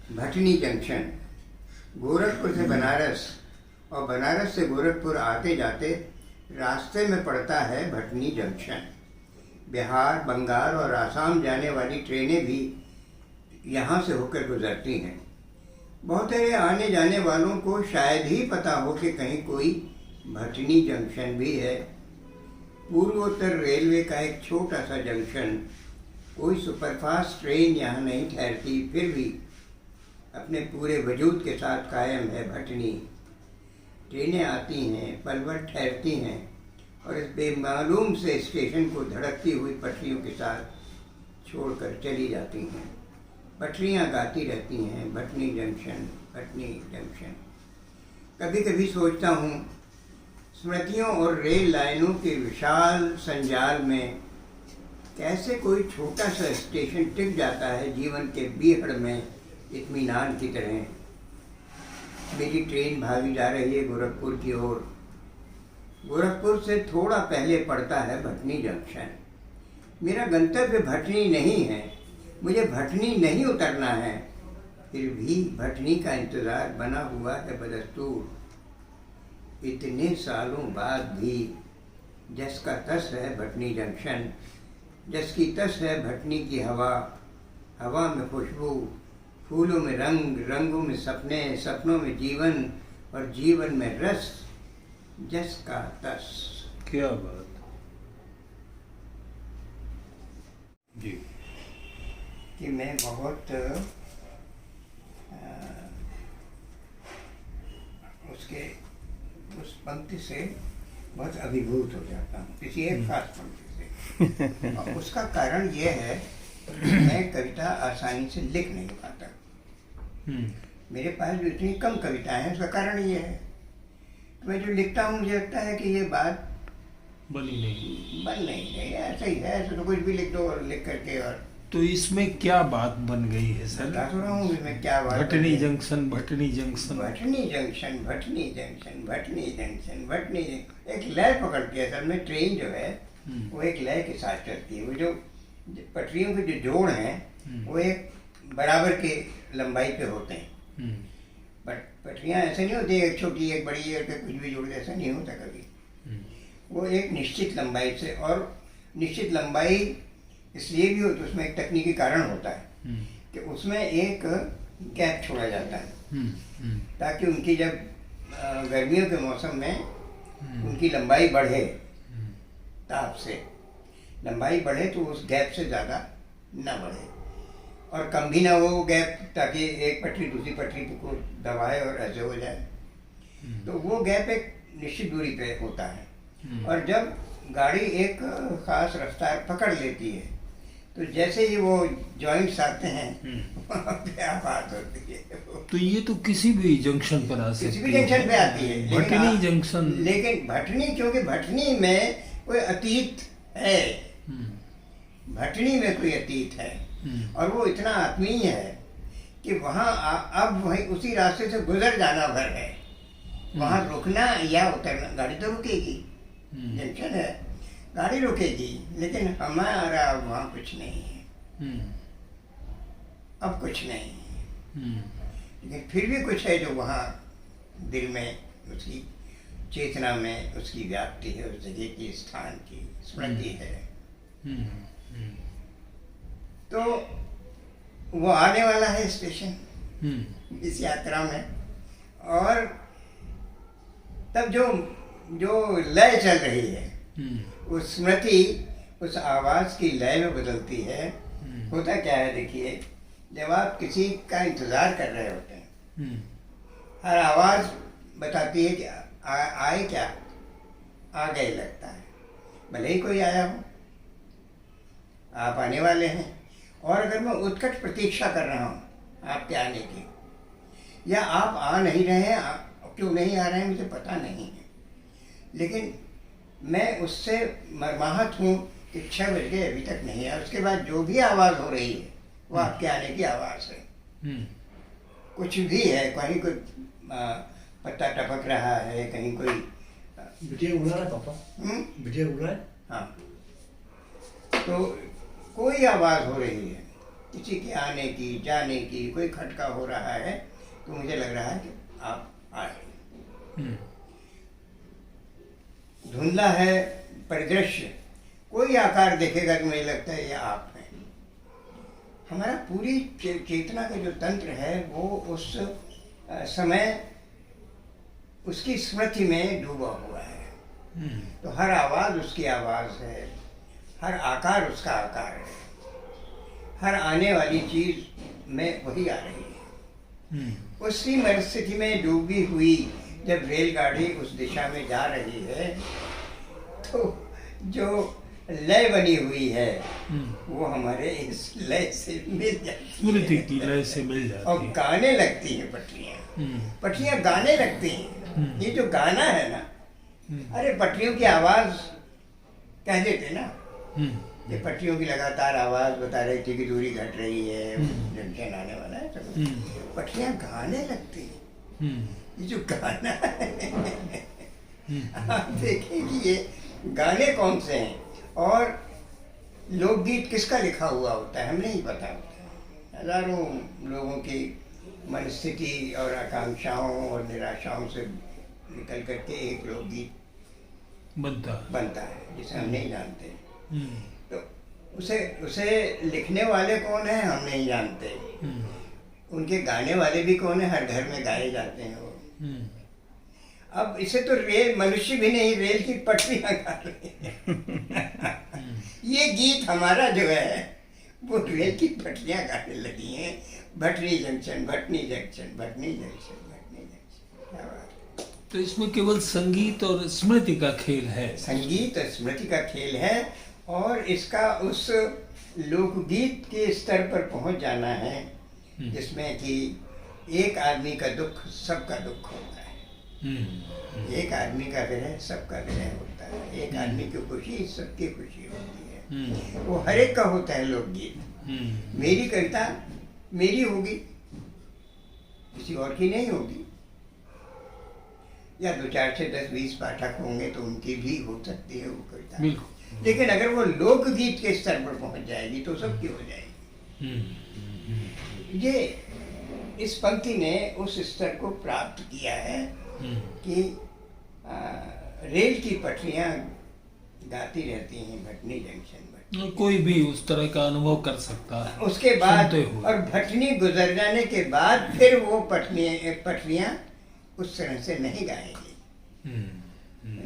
Bhatni junction, Gorakhpur से बनारस और बनारस से गोरखपुर आते जाते रास्ते में पड़ता है भटनी जंक्शन। बिहार, बंगाल और आसाम जाने वाली ट्रेनें भी यहाँ से होकर गुजरती हैं। बहुत सारे आने जाने वालों को शायद ही पता हो कि कहीं कोई भटनी जंक्शन भी है। पूर्वोत्तर रेलवे का एक छोटा सा जंक्शन, कोई सुपरफास्ट ट्रेन यहाँ नहीं ठहरती, फिर भी अपने पूरे वजूद के साथ कायम है भटनी। ट्रेनें आती हैं, पल भर ठहरती हैं और इस बेमालूम से स्टेशन को धड़कती हुई पटरियों के साथ छोड़कर चली जाती हैं। पटरियाँ गाती रहती हैं, भटनी जंक्शन, भटनी जंक्शन। कभी कभी सोचता हूँ, स्मृतियों और रेल लाइनों के विशाल संजाल में कैसे कोई छोटा सा स्टेशन टिक जाता है जीवन के बीहड़ में इत्मीनान की तरह। मेरी ट्रेन भागी जा रही है गोरखपुर की ओर। गोरखपुर से थोड़ा पहले पड़ता है भटनी जंक्शन। मेरा गंतव्य भटनी नहीं है, मुझे भटनी नहीं उतरना है, फिर भी भटनी का इंतज़ार बना हुआ है बदस्तूर। इतने सालों बाद भी जस का तस है भटनी जंक्शन, जस की तस है भटनी की हवा। हवा में खुशबू, फूलों में रंग, रंगों में सपने, सपनों में जीवन और जीवन में रस। जस का तस। क्या बात जी। कि मैं बहुत उस पंक्ति से बहुत अभिभूत हो जाता हूँ, किसी एक खास पंक्ति से। और उसका कारण ये है कि मैं कविता आसानी से लिख नहीं पाता। मेरे पास जो इतनी कम कविताएं हैं उसका कारण ये है, मैं जो लिखता हूँ मुझे लगता है कि ये बात बन नहीं रही, ऐसा ही है, ऐसा तो कुछ भी लिख दो और लिख करके। और तो इसमें क्या बात बन गई है सर? बता तो रहा हूँ इसमें क्या बात। Bhatni junction, Bhatni junction, Bhatni junction, Bhatni junction, Bhatni junction, Bhatni junction. एक लय पकड़ती है असल में ट्रेन जो है, वो एक लय के साथ चलती है। वो जो पटरियों के जो जोड़ हैं वो एक बराबर के लंबाई पे होते हैं। बट पटरियाँ ऐसे नहीं होती एक छोटी एक बड़ी और कुछ भी जोड़, ऐसा नहीं होता कभी। वो एक निश्चित लंबाई से, और निश्चित लंबाई इसलिए भी होती है, उसमें एक तकनीकी कारण होता है कि उसमें एक गैप छोड़ा जाता है ताकि उनकी जब गर्मियों के मौसम में उनकी लंबाई बढ़े, ताप से लंबाई बढ़े तो उस गैप से ज़्यादा ना बढ़े और कम भी ना हो गैप, ताकि एक पटरी दूसरी पटरी को दबाए और ऐसे हो जाए। तो वो गैप एक निश्चित दूरी पे होता है। और जब गाड़ी एक खास रफ्तार पकड़ लेती है तो जैसे ही वो जॉइंट्स आते हैं वहाँ पे आवाज होती है। तो ये तो किसी भी जंक्शन पर आ सकती है, किसी भी जंक्शन पे आती है, भटनी जंक्शन। लेकिन भटनी, क्योंकि भटनी में कोई अतीत है, भटनी में कोई अतीत है और वो इतना आत्मीय है कि वहाँ अब वही उसी रास्ते से गुजर जाना भर है। वहाँ रुकना या उतरना, गाड़ी तो रुकेगी, जंक्शन है, गाड़ी रुकेगी, लेकिन हमारा अब वहाँ कुछ नहीं है। अब कुछ नहीं है, लेकिन फिर भी कुछ है जो वहाँ दिल में, उसकी चेतना में उसकी व्याप्ति है, उस जगह की, स्थान की स्मृति है। तो वो आने वाला है स्टेशन इस यात्रा में, और तब जो लय चल रही है, उस स्मृति उस आवाज़ की लय में बदलती है। होता क्या है, देखिए, जब आप किसी का इंतज़ार कर रहे होते हैं, हर आवाज़ बताती है कि आए क्या, आ गए लगता है, भले ही कोई आया हो, आप आने वाले हैं। और अगर मैं उत्कट प्रतीक्षा कर रहा हूँ आपके आने की, या आप आ नहीं रहे हैं, क्यों नहीं आ रहे हैं मुझे पता नहीं है, लेकिन मैं उससे मरमाहत हूँ कि 6 बज गए अभी तक नहीं है। उसके बाद जो भी आवाज़ हो रही है वो आपके आने की आवाज़ है। कुछ भी है, कहीं कोई पत्ता टपक रहा है, कहीं कोई बिटिया उड़ रहा है, पापा बिटिया उड़ रहा है। हाँ, तो कोई आवाज़ हो रही है किसी के आने की जाने की कोई खटका हो रहा है तो मुझे लग रहा है कि आप आए। हम्म, धुंधला है परिदृश्य, कोई आकार देखेगा तो मुझे लगता है ये आप हैं। हमारा पूरी चेतना का जो तंत्र है वो उस समय उसकी स्मृति में डूबा हुआ है। हम्म, तो हर आवाज़ उसकी आवाज़ है, हर आकार उसका आकार है, हर आने वाली चीज़ में वही आ रही है। हम्म, उसी परिस्थिति में डूबी हुई जब रेलगाड़ी उस दिशा में जा रही है तो जो लय बनी हुई है वो हमारे इस लय से मिल जाती है, स्मृति की लय से मिल और जाती है। गाने लगती हैं पटरियाँ। हम्म, पटरियाँ गाने लगती हैं। ये जो गाना है ना, अरे पटरियों की आवाज़ कह देते ना, हम्म, ये पटरियों की लगातार आवाज़ बता रही थी कि दूरी घट रही है, जंक्शन आने वाला है, सब पटरियाँ गाने लगती हैं। हम्म, ये जो गाना है आप देखें कि ये गाने कौन से हैं और लोकगीत किसका लिखा हुआ होता है हमें नहीं पता होता है। हजारों लोगों की मनस्थिति और आकांक्षाओं और निराशाओं से निकल करके एक लोकगीत बनता है जिसे हम नहीं जानते। हम्म, तो उसे लिखने वाले कौन हैं हम नहीं जानते, उनके गाने वाले भी कौन है, हर घर में गाए जाते हैं वो। अब इसे तो रेल मनुष्य भी नहीं, रेल की पटरियां गा रही हैं। ये गीत हमारा जो है वो रेल की पटरियां गाने लगी हैं, Bhatni junction, Bhatni junction, Bhatni junction, Bhatni junction. क्या बात है। तो इसमें केवल संगीत और स्मृति का खेल है। संगीत और स्मृति का खेल है और इसका उस लोकगीत के स्तर पर पहुंच जाना है जिसमें कि एक आदमी का दुख सबका दुख होता है, एक आदमी का विरह सबका विरह होता है, एक आदमी की खुशी सबकी खुशी होती है। वो हर एक का होता है लोकगीत। मेरी कविता मेरी होगी, किसी और की नहीं होगी, या 2 4 से 10 20 पाठक होंगे तो उनकी भी हो सकती है वो कविता, लेकिन अगर वो लोकगीत के स्तर पर पहुंच जाएगी तो सबकी हो जाएगी। ये इस पंक्ति ने उस स्तर को प्राप्त किया है कि रेल की पटरियां गाती रहती हैं भटनी जंक्शन। कोई भी उस तरह का अनुभव कर सकता है उसके बाद सुनते हुए। और भटनी गुजर जाने के बाद फिर वो पटरियां उस तरह से नहीं गाएंगी।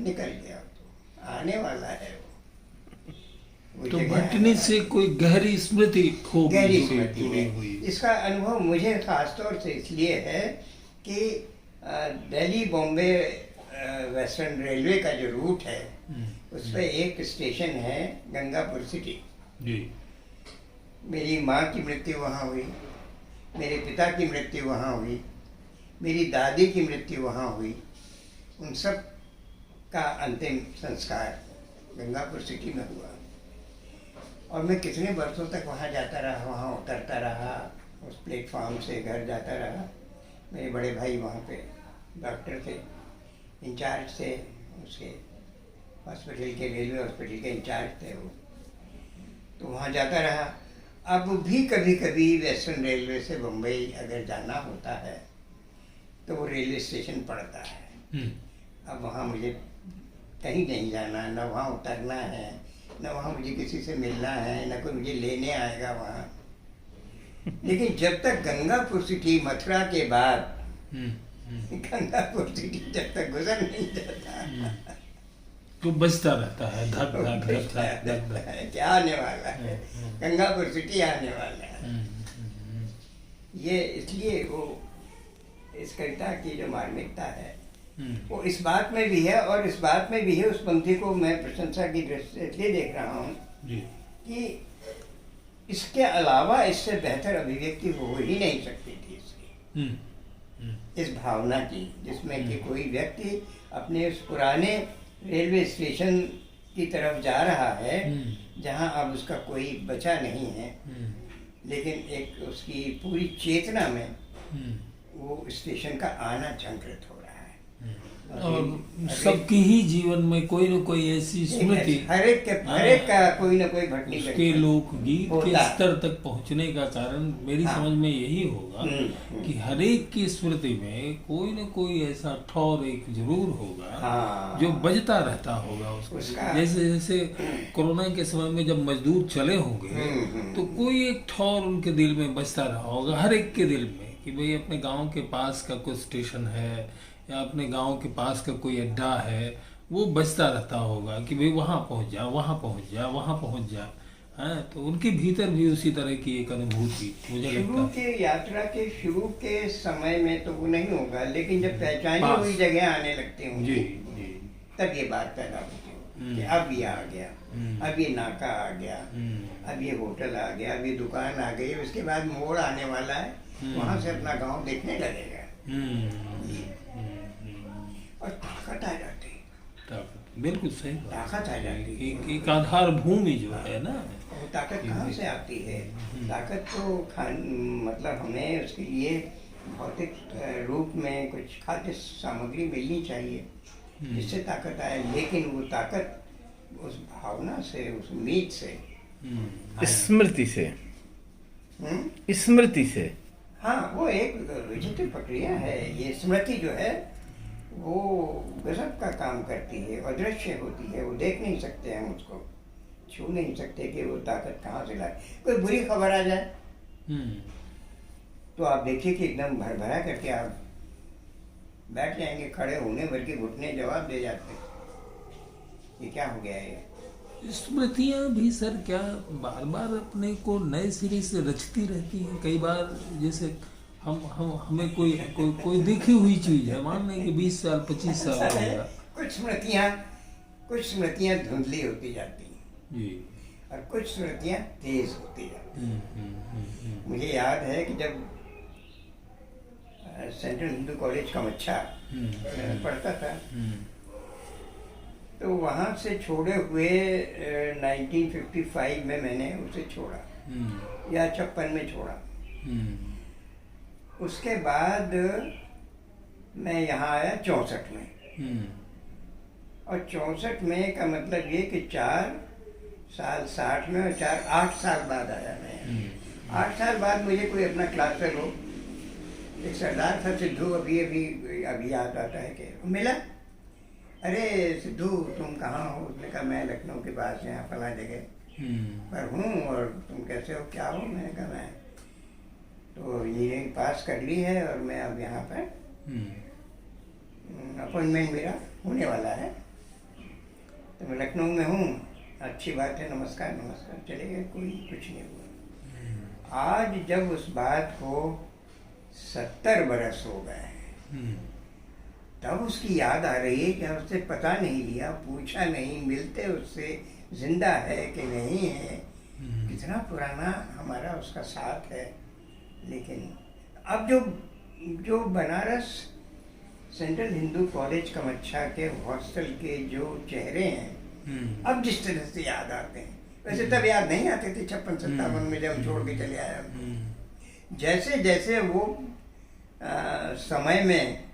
निकल गया तो आने वाला है वो तो जगह भटनी से कोई गहरी स्मृति होगी, गहरी जुड़ी स्मृति है। हुई। इसका अनुभव मुझे खासतौर से इसलिए है कि दिल्ली बॉम्बे वेस्टर्न रेलवे का जो रूट है उस पर एक स्टेशन है गंगापुर सिटी। जी। मेरी माँ की मृत्यु वहाँ हुई, मेरे पिता की मृत्यु वहाँ हुई, मेरी दादी की मृत्यु वहाँ हुई। उन सब का अंतिम संस्कार गंगापुर सिटी में हुआ और मैं कितने वर्षों तक वहाँ जाता रहा, वहाँ उतरता रहा, उस प्लेटफॉर्म से घर जाता रहा। मेरे बड़े भाई वहाँ पे डॉक्टर थे, इंचार्ज थे उसके हॉस्पिटल के, रेलवे हॉस्पिटल के इंचार्ज थे वो, तो वहाँ जाता रहा। अब भी कभी कभी वेस्टर्न रेलवे से बम्बई अगर जाना होता है तो वो रेलवे स्टेशन पड़ता है। अब वहाँ मुझे कहीं नहीं जाना, न वहाँ उतरना है, न वहाँ मुझे किसी से मिलना है, न कोई मुझे लेने आएगा वहाँ। लेकिन जब तक गंगापुर सिटी, मथुरा के बाद गंगापुर सिटी जब तक गुजर नहीं जाता तो बजता रहता है, धक धक धक धक धक धक। क्या आने वाला है, गंगापुर सिटी आने वाला है। ये इसलिए वो इस कविता की जो मार्मिकता है वो इस बात में भी है, और इस बात में भी है, उस पंक्ति को मैं प्रशंसा की दृष्टि से इसलिए देख रहा हूँ कि इसके अलावा इससे बेहतर अभिव्यक्ति हो ही नहीं सकती थी इसकी, इस भावना की, जिसमें कि कोई व्यक्ति अपने उस पुराने रेलवे स्टेशन की तरफ जा रहा है जहाँ अब उसका कोई बचा नहीं है, लेकिन एक उसकी पूरी चेतना में वो स्टेशन का आना झंकृत हो रहा है। और सबकी ही जीवन में कोई न कोई ऐसी स्मृति, हर एक का कोई ना कोई भटनी उसके लोकगीत के होता है। स्तर तक पहुंचने का कारण मेरी समझ में यही होगा कि हर एक की स्मृति में कोई न कोई ऐसा ठौर एक जरूर होगा हाँ। जो बजता रहता होगा उसको। जैसे जैसे कोरोना के समय में जब मजदूर चले होंगे तो कोई एक ठौर उनके दिल में बजता रहा होगा, हर एक के दिल में, कि भाई अपने गांव के पास का कोई स्टेशन है या अपने गांव के पास का कोई अड्डा है, वो बजता रहता होगा कि भाई वहाँ पहुँच जा, वहाँ पहुँच जा, वहाँ पहुँच जा। हाँ, तो उनके भीतर भी उसी तरह की एक अनुभूति मुझे लगता शुरू है। के यात्रा के शुरू के समय में तो वो नहीं होगा, लेकिन जब पहचानी हुई जगह आने लगती जी होंगी जी। तब ये बात पैदा होती है कि अब ये आ गया, अब ये नाका आ गया, अब ये होटल आ गया, अब ये दुकान आ गई, उसके बाद मोड़ आने वाला है, वहां से अपना गांव देखने लगेगा और ताकत आ जाती है। बिल्कुल सही बात। ताकत आ जाती है। एक आधार भूमि जो है ना, वो ताकत कहाँ से आती है? ताकत तो मतलब हमें उसके लिए भौतिक रूप में कुछ खाद्य सामग्री मिलनी चाहिए जिससे ताकत आए, लेकिन वो ताकत उस भावना से, उस उम्मीद से, स्मृति से, स्मृति से। हाँ, वो एक विचित्र प्रक्रिया है। ये स्मृति जो है वो गजब का काम करती है, अदृश्य होती है, वो देख नहीं सकते हम उसको, छू नहीं सकते कि वो ताकत कहाँ से लाए। कोई बुरी खबर आ जाए तो आप देखिए कि एकदम भरभरा करके आप बैठ जाएंगे, खड़े होने भर के घुटने जवाब दे जाते, ये क्या हो गया है। स्मृतियाँ भी सर क्या बार बार अपने को नए सिरे से रचती रहती हैं। कई बार जैसे हमें कोई देखी हुई चीज है, मान लें कि 20 साल 25 साल हो गया, कुछ स्मृतियाँ धुंधली होती जाती हैं जी, और कुछ स्मृतियाँ तेज होती जाती हैं। मुझे याद है कि जब सेंट्रल हिंदू कॉलेज कमच्छा में पढ़ता था तो वहाँ से छोड़े हुए 1955 में मैंने उसे छोड़ा या 56 में छोड़ा। उसके बाद मैं यहाँ आया 64 में, और 64 में का मतलब ये कि 4 साल 60 में और 8 साल बाद आया मैं। 8 साल बाद मुझे कोई अपना क्लास फेलो, एक सरदार था सिद्धू, अभी याद आता है कि मिला, अरे सिद्धू तुम कहाँ हो? उसने कहा मैं लखनऊ के पास यहाँ फला जगह पर हूँ, और तुम कैसे हो, क्या हो? मैंने कहा मैं तो इंजीनियरिंग पास कर ली है और मैं अब यहाँ पर अपॉइंटमेंट मेरा होने वाला है, तो मैं लखनऊ में हूँ। अच्छी बात है, नमस्कार नमस्कार, चले गए, कोई कुछ नहीं हुआ। आज जब उस बात को 70 बरस हो गए तब उसकी याद आ रही है कि उससे पता नहीं लिया, पूछा नहीं, मिलते उससे, जिंदा है कि नहीं है, कितना पुराना हमारा उसका साथ है। लेकिन अब जो बनारस सेंट्रल हिंदू कॉलेज कमच्छा के हॉस्टल के जो चेहरे हैं अब जिस तरह से याद आते हैं, वैसे तब याद नहीं आते थे 56-57 में जब छोड़ के चले आया। जैसे जैसे वो समय में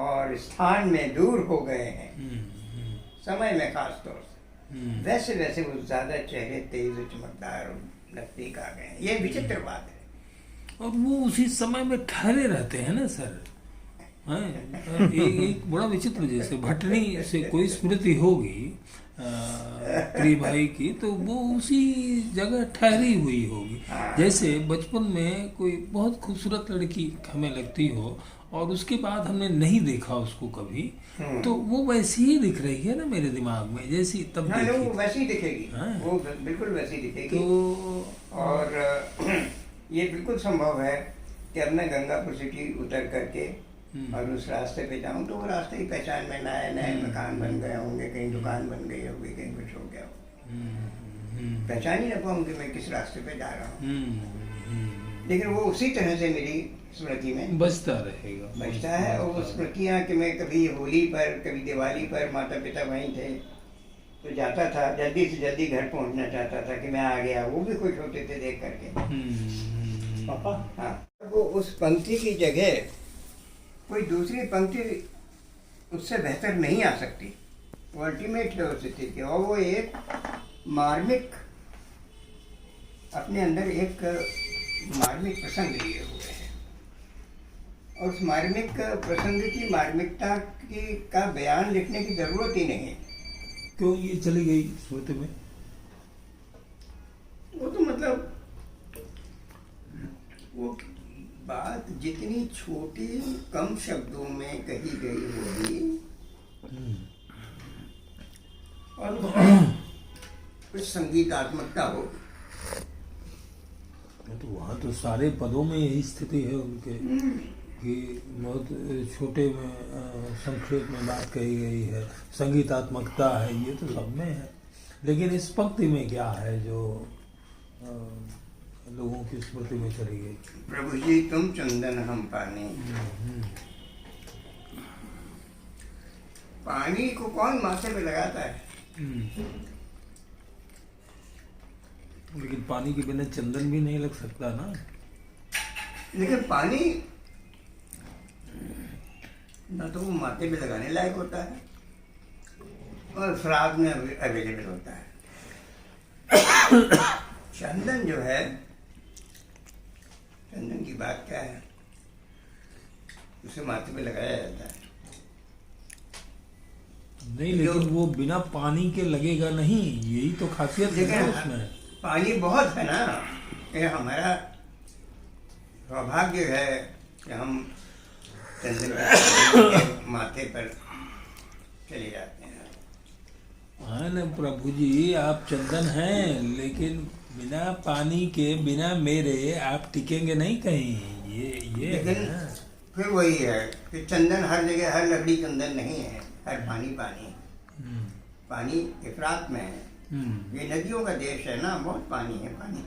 और स्थान में दूर हो गए हैं, समय में खास तौर से, वैसे वैसे वो ज्यादा चेहरे तेज और चमकदार और नजदीक आ गए हैं। ये विचित्र बात है। और वो उसी समय में ठहरे रहते हैं ना सर। एक बड़ा विचित्र, जैसे भटनी से कोई स्मृति होगी प्रिय भाई की, तो वो उसी जगह ठहरी हुई होगी। जैसे बचपन में कोई बहुत खूबसूरत लड़की हमें लगती हो और उसके बाद हमने नहीं देखा उसको कभी, तो वो वैसी ही दिख रही है ना मेरे दिमाग में, जैसी तब हाँ, देखी। वो वैसी ही दिखेगी, वो बिल्कुल वैसी दिखेगी। तो और ये बिल्कुल संभव है कि अब मैं गंगापुर सिटी उतर करके और उस रास्ते पे जाऊं तो वो रास्ते की पहचान में नए नए मकान बन गए होंगे, कहीं दुकान बन गई होगी, कहीं कुछ हो गया हो, पहचान ही ना पाऊंगी मैं किस रास्ते पे जा रहा हूँ। लेकिन वो उसी तरह से मेरी स्मृति में बचता रहेगा, बचता है। और वो स्मृतियाँ कि मैं कभी होली पर, कभी दिवाली पर, माता पिता वहीं थे तो जाता था, जल्दी से जल्दी घर पहुंचना चाहता था कि मैं आ गया, वो भी खुश होते थे देख करके। पापा हाँ, वो उस पंक्ति की जगह कोई दूसरी पंक्ति उससे बेहतर नहीं आ सकती। वो अल्टीमेट है उस स्थिति, और वो एक मार्मिक, अपने अंदर एक मार्मिक प्रसंग लिए हुए हैं, और उस मार्मिक प्रसंग की मार्मिकता की का बयान लिखने की जरूरत ही नहीं है। क्यों ये चली गई स्मृति में? वो तो मतलब वो बात जितनी छोटी कम शब्दों में कही गई होगी, और कुछ संगीतात्मकता होगी। तो वहाँ तो सारे पदों में यही स्थिति है उनके, कि बहुत छोटे में संक्षेप में बात कही गई है, संगीतात्मकता है, ये तो सब में है। लेकिन इस पंक्ति में क्या है जो लोगों की स्मृति में चली गई? प्रभु जी तुम चंदन हम पानी। पानी को कौन माथे में लगाता है? लेकिन पानी के बिना चंदन भी नहीं लग सकता ना। लेकिन पानी ना तो वो माथे पे लगाने लायक होता है, और श्राद्ध में अवेलेबल होता है। चंदन जो है, चंदन की बात क्या है, उसे माथे पे लगाया जाता है। नहीं, लेकिन वो बिना पानी के लगेगा नहीं, यही तो खासियत है उसमें। पानी बहुत है ना, ये हमारा सौभाग्य है कि हम चंदन के माथे पर चले जाते हैं। हाँ ना प्रभु जी, आप चंदन हैं, लेकिन बिना पानी के, बिना मेरे आप टिकेंगे नहीं कहीं। ये लेकिन फिर वही है कि चंदन हर जगह, हर लकड़ी चंदन नहीं है, हर पानी पानी है। पानी इफरात में है। ये नदियों का देश है ना, बहुत पानी है। पानी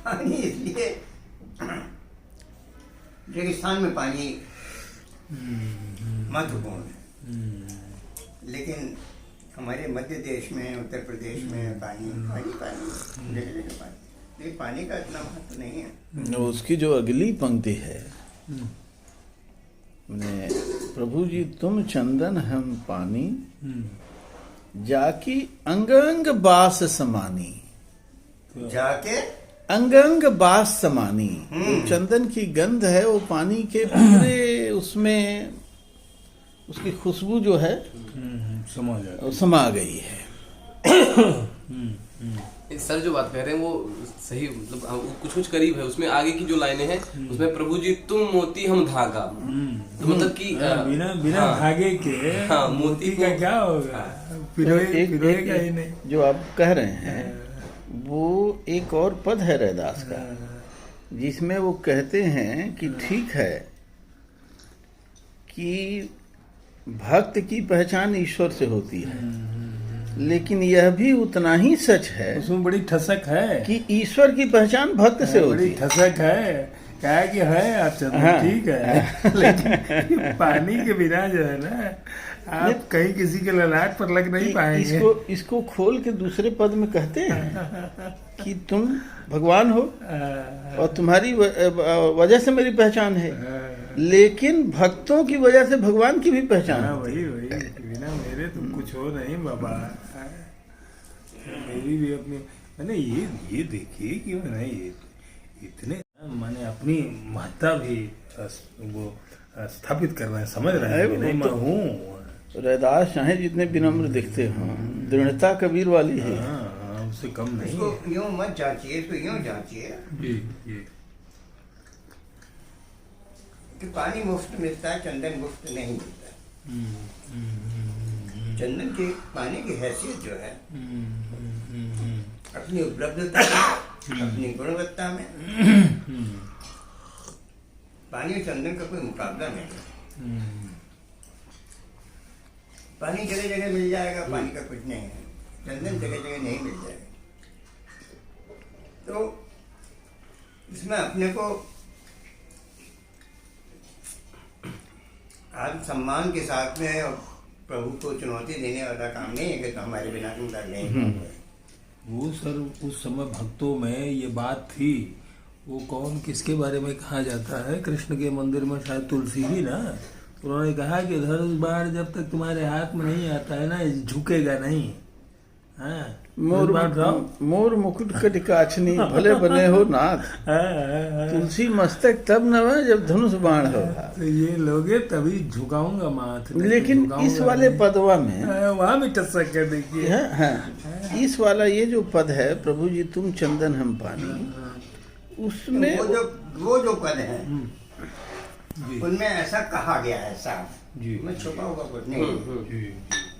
पानी इसलिए रेगिस्तान में पानी महत्वपूर्ण है, लेकिन हमारे मध्य देश में, उत्तर प्रदेश में पानी ये पानी का इतना महत्व नहीं है। उसकी जो अगली पंक्ति है, प्रभु जी तुम चंदन हम पानी, जाकी अंग अंग बास समानी। जाके अंग अंग बास समानी, वो चंदन की गंध है, वो पानी के पूरे उसमें उसकी खुशबू जो है समा गई है। सर जो बात कह रहे हैं वो सही, मतलब कुछ करीब है। उसमें आगे की जो लाइनें हैं उसमें प्रभु जी तुम मोती हम धागा, तो मतलब कि बिना धागे के मोती का क्या होगा? पिरोएगा ही नहीं। जो आप कह रहे हैं वो एक और पद है रैदास का, जिसमें वो कहते हैं कि ठीक है कि भक्त की पहचान ईश्वर से होती है, लेकिन यह भी उतना ही सच है, उसमें बड़ी ठसक है, कि ईश्वर की पहचान भक्त से होती है। बड़ी ठसक है, क्या कि है आप चंदन, हाँ, ठीक है, लेकिन पानी के बिना जो है ना, आप कहीं किसी के ललाट पर लग नहीं पाएंगे। इसको खोल के दूसरे पद में कहते हैं कि तुम भगवान हो और तुम्हारी वजह से मेरी पहचान है, लेकिन भक्तों की वजह से भगवान की भी पहचान है। वही बिना मेरे तुम कुछ हो नहीं बाबा। मेरी भी अपनी, मैंने ये देखिए कि मैंने ये इतने मैंने अपनी महत्ता भी वो स्थापित कर रहे हैं, समझ रहे हैं कि नहीं मैं हूँ। रैदास चाहे जितने विनम्र दिखते हों, दृढ़ता कबीर वाली है, उससे कम नहीं। इसको यूं मत जांचिए, तो यूं जांचिए कि पानी मुफ्त मिलता है, चंदन मुफ्त नहीं मिलता। चंदन की पानी की हैसियत जो है अपनी उपलब्धता में, अपनी गुणवत्ता में, पानी और चंदन का कोई मुकाबला नहीं। पानी जगह जगह मिल जाएगा, पानी का कुछ नहीं है। चंदन जगह जगह नहीं मिल जाएगा। तो इसमें अपने को आत्म सम्मान के साथ में प्रभु को चुनौती देने वाला काम नहीं है कि तो हमारे बिना तुम कर नहीं। वो सर उस समय भक्तों में ये बात थी। वो कौन किसके बारे में कहा जाता है? कृष्ण के मंदिर में शायद तुलसी ही ना, उन्होंने कहा कि धनुष बाण जब तक तुम्हारे हाथ में नहीं आता है ना, झुकेगा नहीं। हाँ, मोर मोर मुकुट कटिकाछनी भले बने हो नाथ, तुलसी मस्तक तब नवा जब धनुष बाण हो। तो ये लोगे तभी झुकाऊंगा माथ। लेकिन इस वाले पदवा में वहां भी टसक कर देखिए। हाँ, इस वाला ये जो पद है, प्रभु जी तुम चंदन हम पानी, उसमें वो जो पद है उनमें ऐसा कहा गया है साफ, जी, मैं छुपा हुआ कुछ नहीं। जी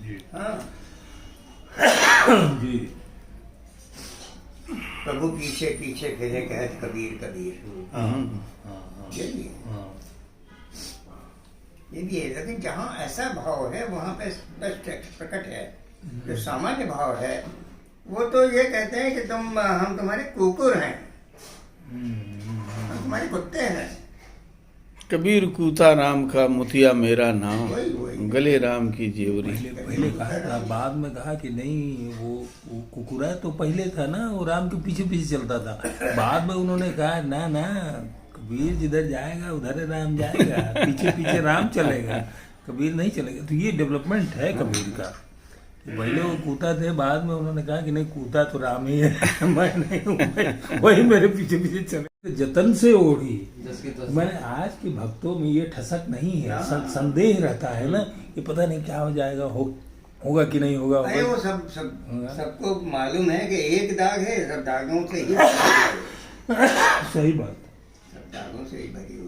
जी हाँ, जी। प्रभु पीछे पीछे फिरे कहत कबीर कबीर, ये भी है, ये भी है। लेकिन जहाँ ऐसा भाव है वहाँ पे स्पष्ट प्रकट है। जो सामान्य भाव है वो तो ये कहते हैं कि हम तुम्हारे कुकुर हैं, हम तुम्हारे कुत्ते हैं। कबीर कूता राम का मुतिया मेरा नाम, वही गले राम की जेवरी। पहले कहा था, बाद में कहा कि नहीं वो कुकुरा तो पहले था ना, वो राम के पीछे पीछे चलता था। बाद में उन्होंने कहा ना ना, कबीर जिधर जाएगा उधर राम जाएगा, पीछे पीछे राम चलेगा, कबीर नहीं चलेगा। तो ये डेवलपमेंट है कबीर का। पहले वो कूता थे, बाद में उन्होंने कहा कि नहीं कूता तो राम ही है, मैं नहीं हूँ, वही मेरे पीछे पीछे चले। जतन से ओढ़ी। मैंने आज के भक्तों में ये ठसक नहीं है, संदेह रहता है ना, ये पता नहीं क्या हो जाएगा, होगा कि नहीं होगा। अरे वो सबको मालूम है कि एक दाग है, सब दागों से ही सही बात, सब दागों से ही भरी हुई